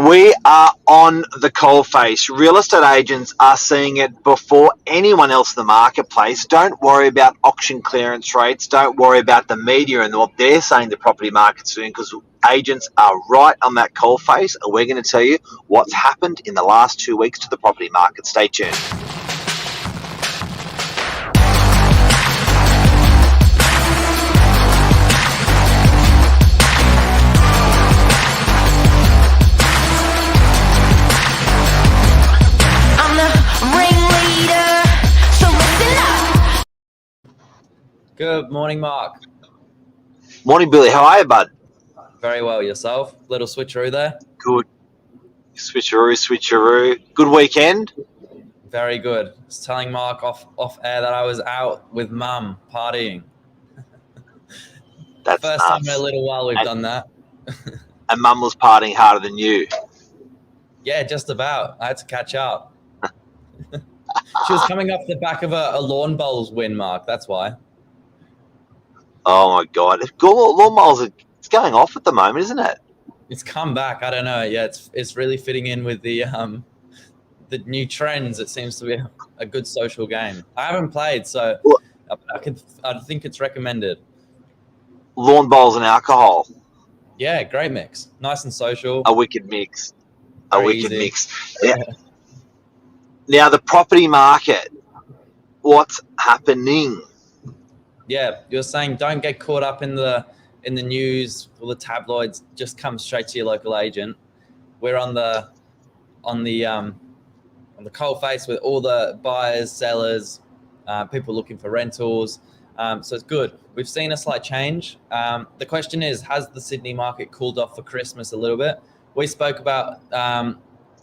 We are on the coalface. Real estate agents are seeing it before anyone else in the marketplace. Don't worry about auction clearance rates. Don't worry about the media and what they're saying the property market's doing, because agents are right on that coalface, and we're going to tell you what's happened in the last 2 weeks to the property market. Stay tuned. Good morning, Mark. Morning, Billy. How are you, bud? Very well. Yourself? Little switcheroo there? Good. Switcheroo. Good weekend? Very good. I was telling Mark off air that I was out with Mum partying. That's First time in a little while we've done that. And Mum was partying harder than you. Yeah, just about. I had to catch up. She was coming off the back of a lawn bowls win, Mark. That's why. Oh my God! Lawn bowls, it's going off at the moment, isn't it? It's come back. I don't know. Yeah, it's really fitting in with the new trends. It seems to be a good social game. I haven't played, so I think it's recommended. Lawn bowls and alcohol. Yeah, great mix. Nice and social. A wicked mix. Yeah. Now the property market. What's happening? Yeah, you're saying don't get caught up in the news or the tabloids. Just come straight to your local agent. We're on the coalface with all the buyers, sellers, people looking for rentals. So it's good. We've seen a slight change. The question is, has the Sydney market cooled off for Christmas a little bit? We spoke about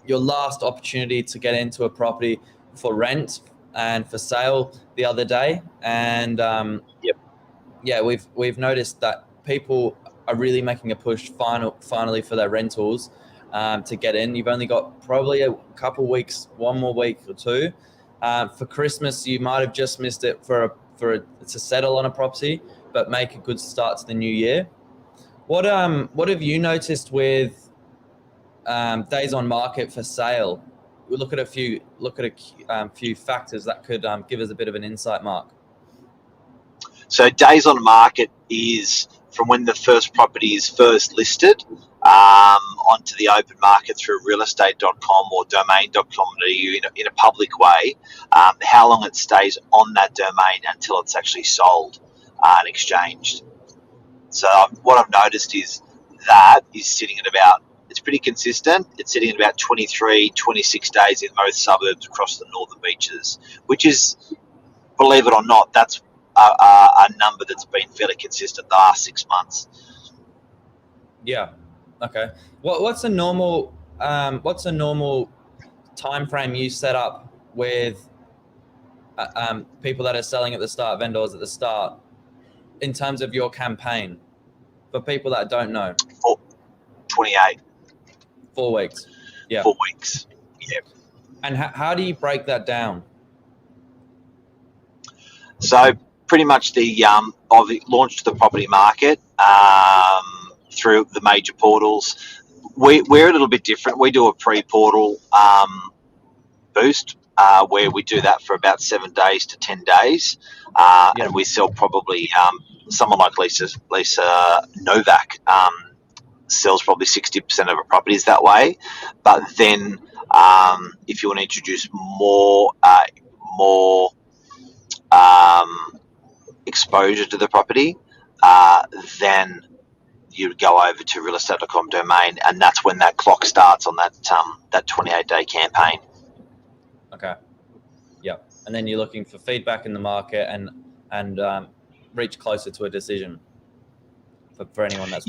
your last opportunity to get into a property for rent and for sale the other day, and we've noticed that people are really making a push finally for their rentals to get in. You've only got probably a couple weeks, one more week or two. For Christmas, you might have just missed it to settle on a property, but make a good start to the new year. What have you noticed with days on market for sale? We'll look at a few factors that could give us a bit of an insight, Mark. So days on market is from when the first property is first listed onto the open market through realestate.com or domain.com.au in a public way, how long it stays on that domain until it's actually sold and exchanged. So what I've noticed is that is sitting at about, it's pretty consistent. It's sitting at about 23, 26 days in most suburbs across the northern beaches, which is, believe it or not, that's a number that's been fairly consistent the last 6 months. Yeah. Okay. What's a normal time frame you set up with people that are selling at the start, vendors at the start, in terms of your campaign? For people that don't know. 28. 4 weeks. Yeah. 4 weeks. Yeah. And how do you break that down? So pretty much I've launched the property market through the major portals. We're a little bit different. We do a pre-portal boost where we do that for about 7 days to 10 days, and we sell probably someone like Lisa Novak sells probably 60% of her properties that way. But then if you want to introduce more exposure to the property, then you'd go over to realestate.com domain, and that's when that clock starts on that 28-day campaign. Okay. Yeah. And then you're looking for feedback in the market and reach closer to a decision for anyone that's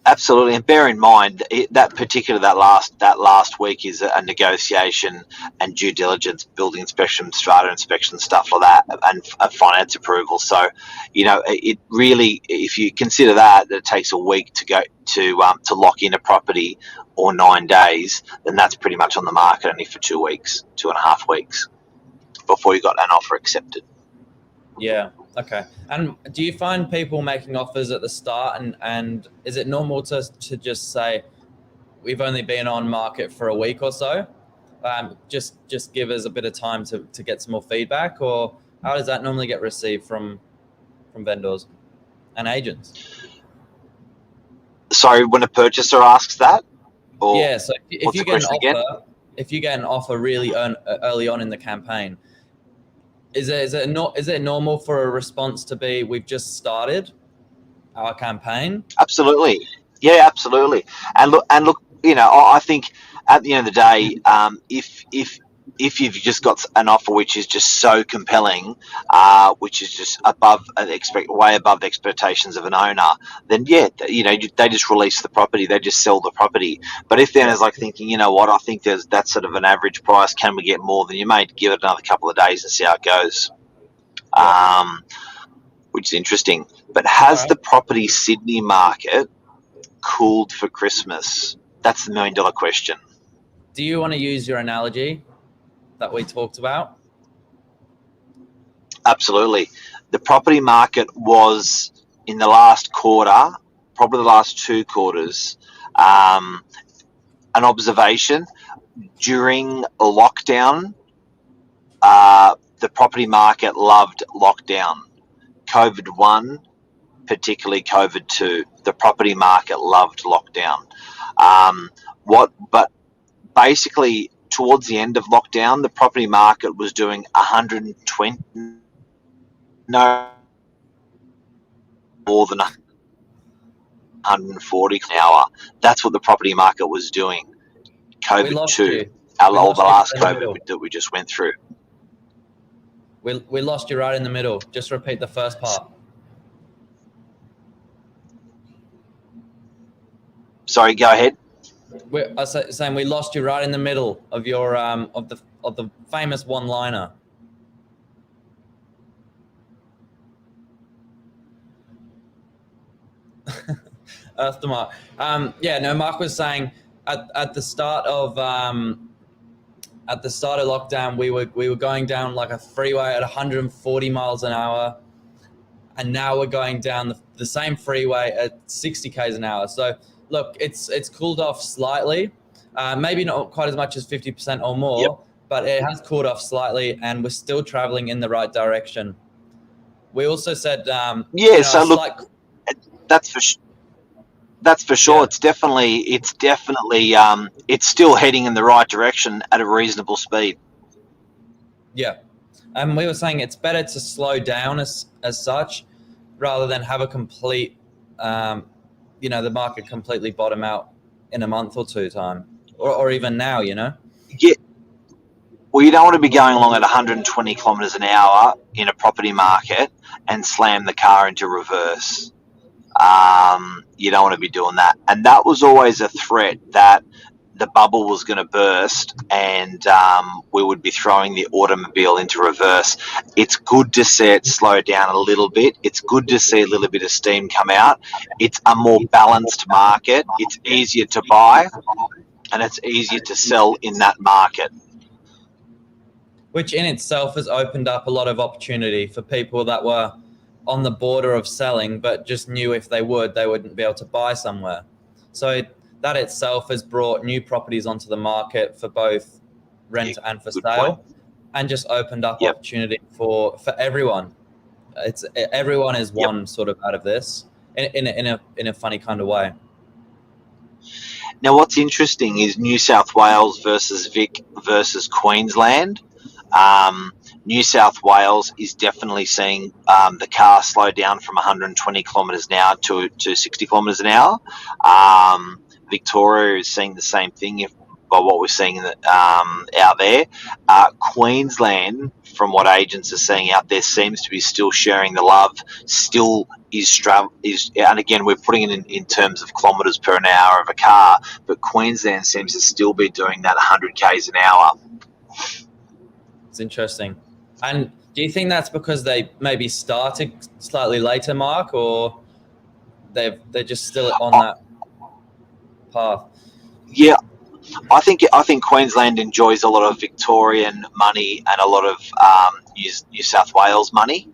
absolutely, and bear in mind that last week is a negotiation and due diligence, building inspection, strata inspection, stuff like that, and finance approval. So, it really, if you consider that it takes a week to go to lock in a property or 9 days, then that's pretty much on the market only for 2 weeks, 2.5 weeks before you got an offer accepted. Yeah. Okay. And do you find people making offers at the start, and is it normal to just say, we've only been on market for a week or so. Just give us a bit of time to get some more feedback, or how does that normally get received from vendors and agents? Sorry, when a purchaser asks that? Or Yeah, so if you get an offer, if you get an offer really early on in the campaign, is it normal for a response to be, we've just started our campaign? Absolutely. Yeah, absolutely. And look, I think at the end of the day, if you've just got an offer which is just so compelling, which is just way above the expectations of an owner, then yeah, they just release the property, they just sell the property. But if the owner's like thinking, you know what, I think that's sort of an average price, can we get more? Then you may give it another couple of days and see how it goes. Yeah. Which is interesting. But has the property Sydney market cooled for Christmas? That's the $1 million question. Do you want to use your analogy that we talked about? Absolutely. The property market was, in the last quarter, probably the last 2 quarters, an observation. During lockdown, the property market loved lockdown. COVID 1, particularly COVID 2, the property market loved lockdown. But basically, towards the end of lockdown, the property market was doing 120, no more than 140 an hour. That's what the property market was doing. COVID 2, the last COVID that we just went through. We lost you right in the middle. Just repeat the first part. Sorry, go ahead. I was saying we lost you right in the middle of your of the famous one-liner. Earth to Mark. Mark was saying at the start of lockdown, we were going down like a freeway at 140 miles an hour, and now we're going down the same freeway at 60 k's an hour. So look, it's cooled off slightly, maybe not quite as much as 50% or more, yep. But it has cooled off slightly, and we're still traveling in the right direction. We also said, that's for sure. That's for sure. Yeah. It's still heading in the right direction at a reasonable speed. Yeah. And we were saying it's better to slow down as such, rather than have a complete, the market completely bottom out in a month or 2 time, or even now, Yeah. Well, you don't want to be going along at 120 kilometres an hour in a property market and slam the car into reverse. You don't want to be doing that. And that was always a threat, that the bubble was going to burst and we would be throwing the automobile into reverse. It's good to see it slow down a little bit. It's good to see a little bit of steam come out. It's a more balanced market. It's easier to buy and it's easier to sell in that market. Which in itself has opened up a lot of opportunity for people that were on the border of selling, but just knew if they wouldn't be able to buy somewhere. So that itself has brought new properties onto the market for both rent and for sale, and just opened up opportunity for everyone. Everyone is one sort of out of this in a funny kind of way. Now, what's interesting is New South Wales versus Vic versus Queensland. New South Wales is definitely seeing the car slow down from 120 kilometres an hour to 60 kilometres an hour. Victoria is seeing the same thing by what we're seeing out there. Queensland, from what agents are seeing out there, seems to be still sharing the love, still and again, we're putting it in terms of kilometres per an hour of a car, but Queensland seems to still be doing that 100 k's an hour. It's interesting. And do you think that's because they maybe started slightly later, Mark, or they're just still on that path? Yeah, I think Queensland enjoys a lot of Victorian money and a lot of New South Wales money,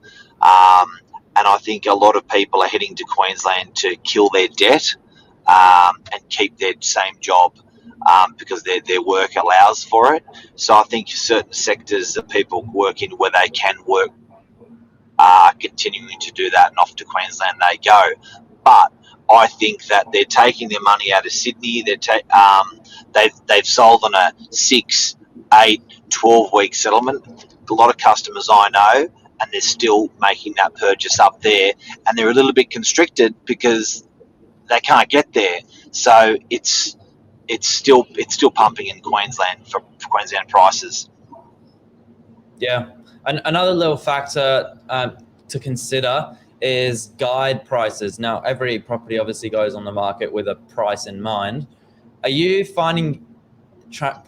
and I think a lot of people are heading to Queensland to kill their debt. and keep their same job because their work allows for it. So I think certain sectors that people work in where they can work are continuing to do that, and off to Queensland they go. But I think that they're taking their money out of Sydney. They've sold on a 6, 8, 12-week settlement. A lot of customers I know, and they're still making that purchase up there, and they're a little bit constricted because they can't get there. So it's still pumping in Queensland for Queensland prices. Yeah. And another little factor to consider is guide prices. Now, every property obviously goes on the market with a price in mind. Are you finding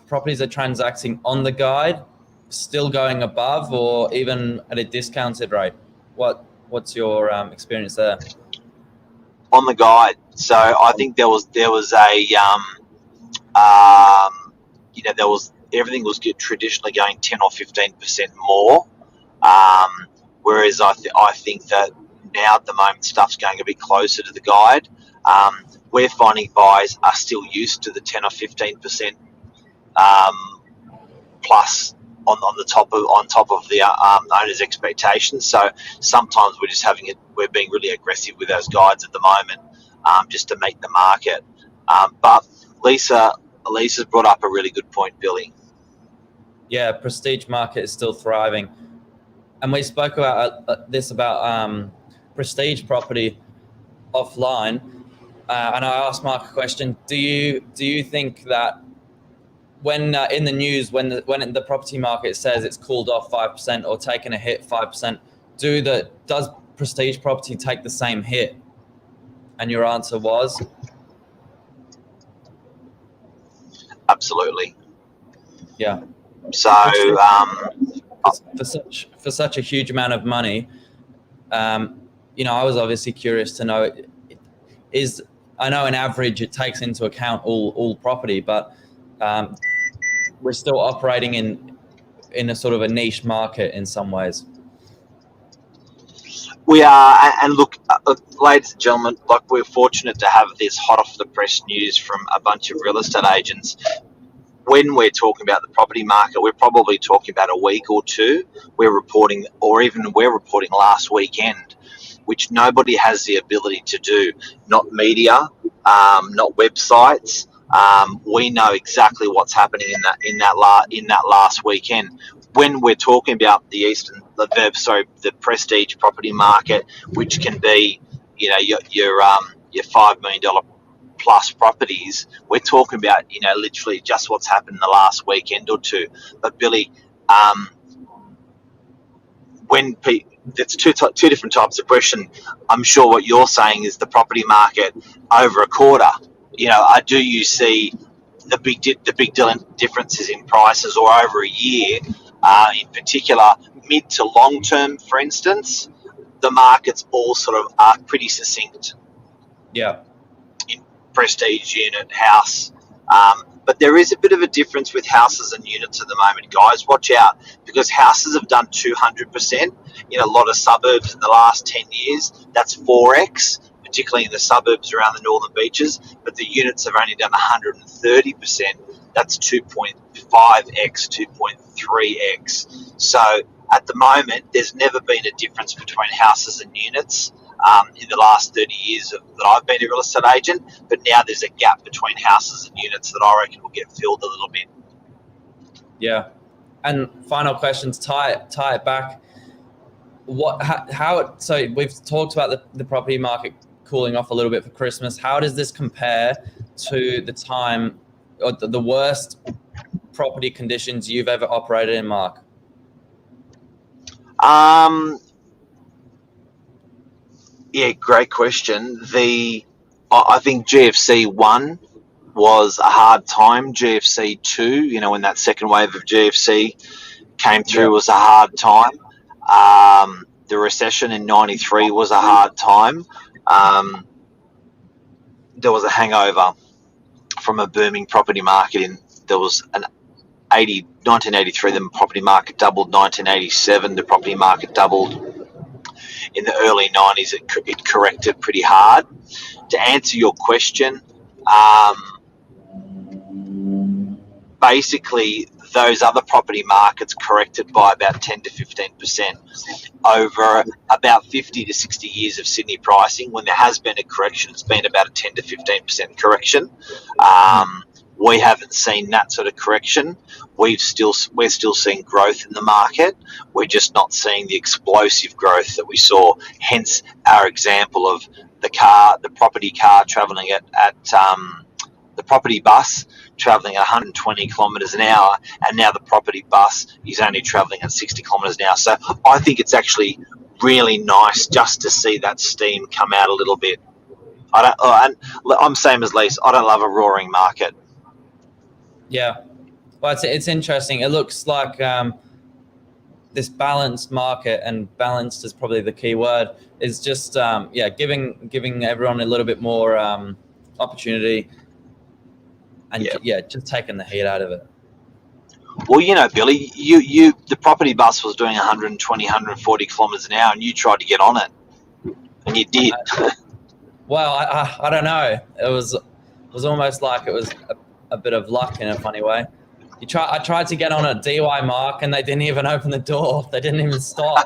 properties are transacting on the guide still going above or even at a discounted rate? What's your experience there? On the guide, so I think there was a there was everything was traditionally going 10 or 15% more, whereas I think that now at the moment stuff's going a bit closer to the guide. We're finding buyers are still used to the 10 or 15% plus on top of the owner's expectations. So sometimes we're being really aggressive with those guides at the moment, just to meet the market. But Lisa's brought up a really good point, Billy. Yeah, prestige market is still thriving, and we spoke about prestige property offline, and I asked Mark a question. Do you think that when in the news when the property market says it's cooled off 5% or taken a hit 5%, does prestige property take the same hit? And your answer was absolutely. Yeah. So for such a huge amount of money, I was obviously curious to know, I know on average it takes into account all property, but we're still operating in a sort of a niche market in some ways. We are, and look, ladies and gentlemen, like, we're fortunate to have this hot off the press news from a bunch of real estate agents. When we're talking about the property market, we're probably talking about a week or two. We're reporting last weekend, which nobody has the ability to do. Not media, not websites. We know exactly what's happening in that last weekend. When we're talking about the prestige property market, which can be, your $5 million plus properties, we're talking about, literally just what's happened in the last weekend or two. But Billy, that's two different types of question. I'm sure what you're saying is the property market over a quarter. Do you see the big differences in prices, or over a year, in particular, mid to long term, for instance? The markets all sort of are pretty succinct. Yeah. In prestige, unit, house. But there is a bit of a difference with houses and units at the moment, guys. Watch out, because houses have done 200% in a lot of suburbs in the last 10 years. That's 4x, particularly in the suburbs around the northern beaches. But the units have only done 130%. That's 2.5x, 2.3x. So at the moment, there's never been a difference between houses and units in the last 30 years that I've been a real estate agent. But now there's a gap between houses and units that I reckon will get filled a little bit. Yeah. And final questions, tie it back. So we've talked about the property market cooling off a little bit for Christmas. How does this compare to the time, or the worst property conditions you've ever operated in, Mark? Yeah, great question. I think GFC 1 was a hard time. GFC 2, when that second wave of GFC came through, was a hard time. The recession in 93 was a hard time. There was a hangover from a booming property market. There was 1983, the property market doubled. 1987, the property market doubled. in the early 90s, it corrected pretty hard. To answer your question, basically those other property markets corrected by about 10 to 15% over about 50 to 60 years of Sydney pricing. When there has been a correction, it's been about a 10 to 15% correction. We haven't seen that sort of correction. We're still seeing growth in the market. We're just not seeing the explosive growth that we saw. Hence our example of the property car travelling at the property bus travelling at 120 kilometres an hour, and now the property bus is only travelling at 60 kilometres an hour. So I think it's actually really nice just to see that steam come out a little bit. I'm same as Lise. I don't love a roaring market. Yeah, well, it's interesting. It looks like this balanced market, and balanced is probably the key word, is just giving everyone a little bit more opportunity, and just taking the heat out of it. Well, Billy, the property bus was doing 120, 140 kilometres an hour, and you tried to get on it, and you did. Well, I don't know. It was almost like it was a bit of luck in a funny way. I tried to get on a DY mark, and they didn't even open the door. They didn't even stop.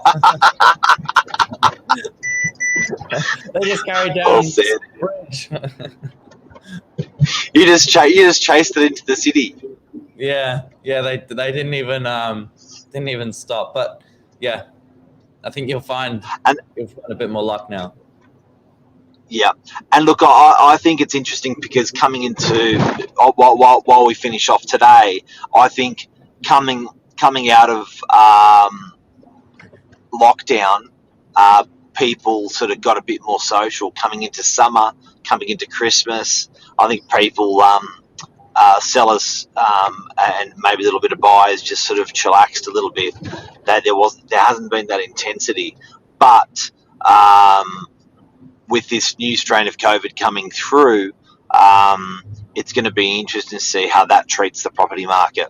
They just carried down the bridge. You just chased it into the city. Yeah. They didn't even stop. But yeah, I think you'll find a bit more luck now. Yeah, and look, I think it's interesting because coming into while we finish off today, I think coming out of lockdown, people sort of got a bit more social. Coming into summer, coming into Christmas, I think people, sellers, and maybe a little bit of buyers just sort of chillaxed a little bit. That there hasn't been that intensity, but with this new strain of COVID coming through, it's going to be interesting to see how that treats the property market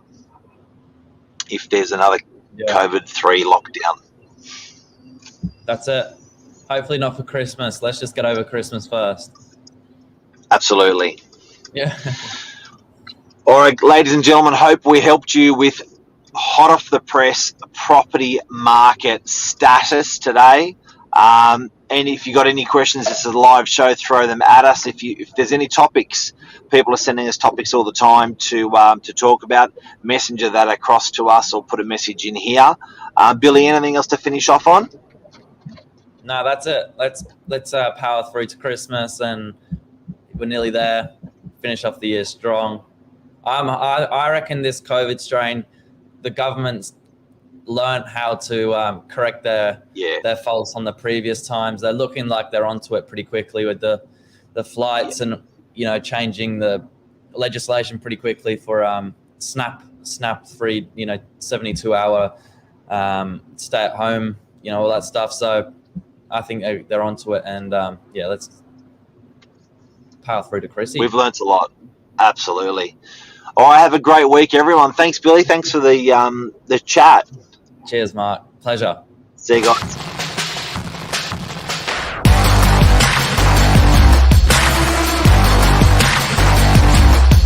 if there's another COVID-3 lockdown. That's it. Hopefully not for Christmas. Let's just get over Christmas first. Absolutely. Yeah. All right, ladies and gentlemen, hope we helped you with hot off the press property market status today. And if you got any questions, this is a live show, throw them at us. If there's any topics, people are sending us topics all the time to talk about. Messenger that across to us or put a message in here. Billy, anything else to finish off on? No, that's it. Let's power through to Christmas, and we're nearly there. Finish off the year strong. I reckon this COVID strain, the government's learned how to correct their faults on the previous times. They're looking like they're onto it pretty quickly with the flights and changing the legislation pretty quickly for snap free 72-hour stay at home, all that stuff. So I think they're onto it, and let's power through to Chrissy. We've learnt a lot. Absolutely. All right, have a great week, everyone. Thanks, Billy. Thanks for the chat. Cheers, Mark. Pleasure. See you guys.